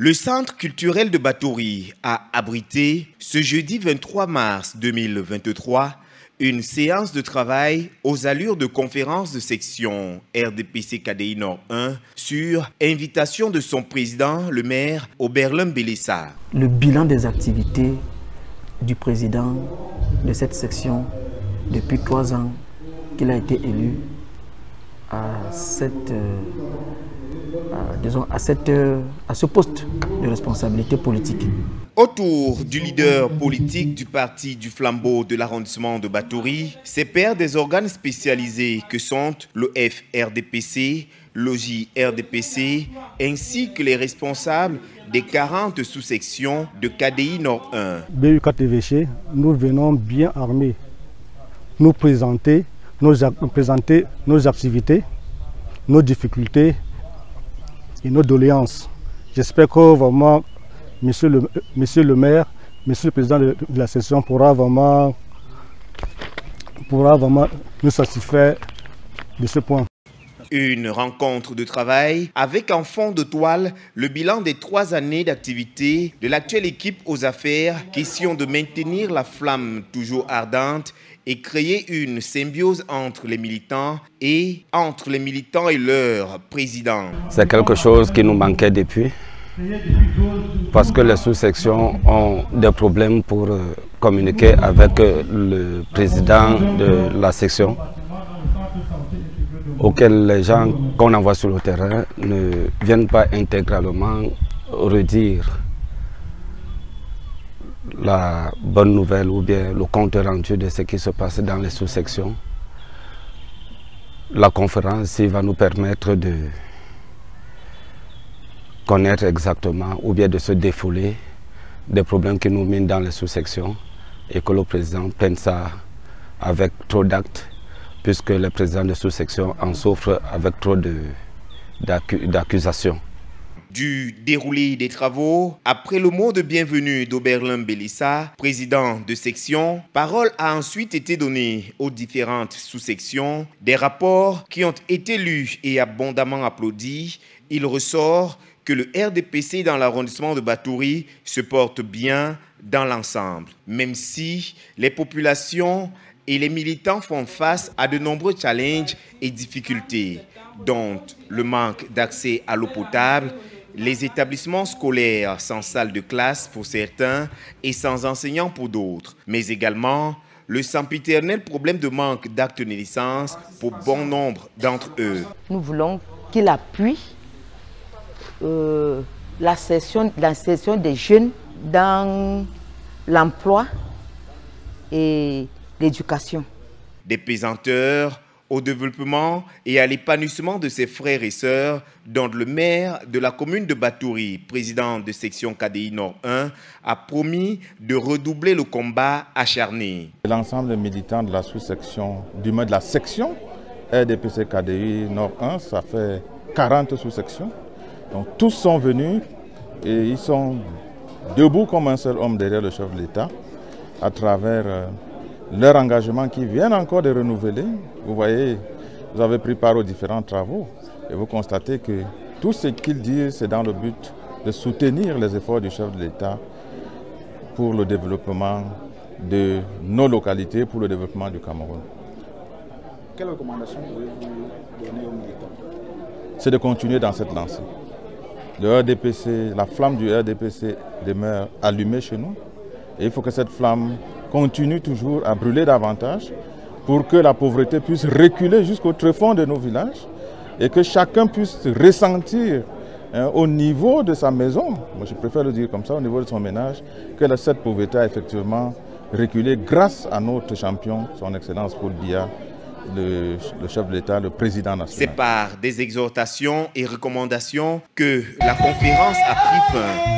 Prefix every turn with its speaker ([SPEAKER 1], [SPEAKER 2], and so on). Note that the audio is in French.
[SPEAKER 1] Le Centre culturel de Batouri a abrité ce jeudi 23 mars 2023 une séance de travail aux allures de conférence de section RDPC KDI Nord 1 sur invitation de son président, le maire Oberlin Bélissa.
[SPEAKER 2] Le bilan des activités du président de cette section depuis 3 ans qu'il a été élu à ce poste de responsabilité politique.
[SPEAKER 1] Autour du leader politique du parti du flambeau de l'arrondissement de Batouri, ces pairs des organes spécialisés que sont le FRDPC, l'OJ-RDPC, ainsi que les responsables des 40 sous-sections de KDI Nord 1.
[SPEAKER 3] BUKTVC, nous venons bien armés, nous présenter nos activités, nos difficultés et nos doléances. J'espère que vraiment Monsieur le maire, Monsieur le président de la session pourra vraiment nous satisfaire de ce point.
[SPEAKER 1] Une rencontre de travail avec en fond de toile le bilan des 3 années d'activité de l'actuelle équipe aux affaires, question de maintenir la flamme toujours ardente et créer une symbiose entre les militants et leur président.
[SPEAKER 4] C'est quelque chose qui nous manquait depuis, parce que les sous-sections ont des problèmes pour communiquer avec le président de la section, auxquels les gens qu'on envoie sur le terrain ne viennent pas intégralement redire la bonne nouvelle ou bien le compte rendu de ce qui se passe dans les sous-sections. La conférence va nous permettre de connaître exactement ou bien de se défouler des problèmes qui nous minent dans les sous-sections et que le président prenne ça avec trop d'actes, puisque les présidents de sous-section en souffrent avec trop d'accusations.
[SPEAKER 1] Du déroulé des travaux, après le mot de bienvenue d'Oberlin Bélissa, président de section, parole a ensuite été donnée aux différentes sous-sections. Des rapports qui ont été lus et abondamment applaudis. Il ressort que le RDPC dans l'arrondissement de Batouri se porte bien dans l'ensemble, même si les populations et les militants font face à de nombreux challenges et difficultés, dont le manque d'accès à l'eau potable, les établissements scolaires sans salle de classe pour certains et sans enseignants pour d'autres, mais également le sempiternel problème de manque d'actes de naissance pour bon nombre d'entre eux.
[SPEAKER 5] Nous voulons qu'il appuie l'insertion des jeunes dans l'emploi et l'éducation. Des
[SPEAKER 1] pesanteurs au développement et à l'épanouissement de ses frères et sœurs, dont le maire de la commune de Batouri, président de section KDI Nord 1, a promis de redoubler le combat acharné.
[SPEAKER 6] L'ensemble des militants de la sous-section, du moins de la section RDPC KDI Nord 1, ça fait 40 sous-sections. Donc tous sont venus et ils sont debout comme un seul homme derrière le chef de l'État à travers leur engagement qui viennent encore de renouveler. Vous voyez, vous avez pris part aux différents travaux et vous constatez que tout ce qu'ils disent, c'est dans le but de soutenir les efforts du chef de l'État pour le développement de nos localités, pour le développement du Cameroun.
[SPEAKER 7] Quelle recommandation pouvez-vous donner aux militants?
[SPEAKER 6] C'est de continuer dans cette lancée. Le RDPC, la flamme du RDPC demeure allumée chez nous et il faut que cette flamme continue toujours à brûler davantage pour que la pauvreté puisse reculer jusqu'au tréfonds de nos villages et que chacun puisse ressentir au niveau de sa maison, moi je préfère le dire comme ça, au niveau de son ménage, que cette pauvreté a effectivement reculé grâce à notre champion, son Excellence Paul Biya, le chef de l'État, le président national.
[SPEAKER 1] C'est par des exhortations et recommandations que la conférence a pris fin.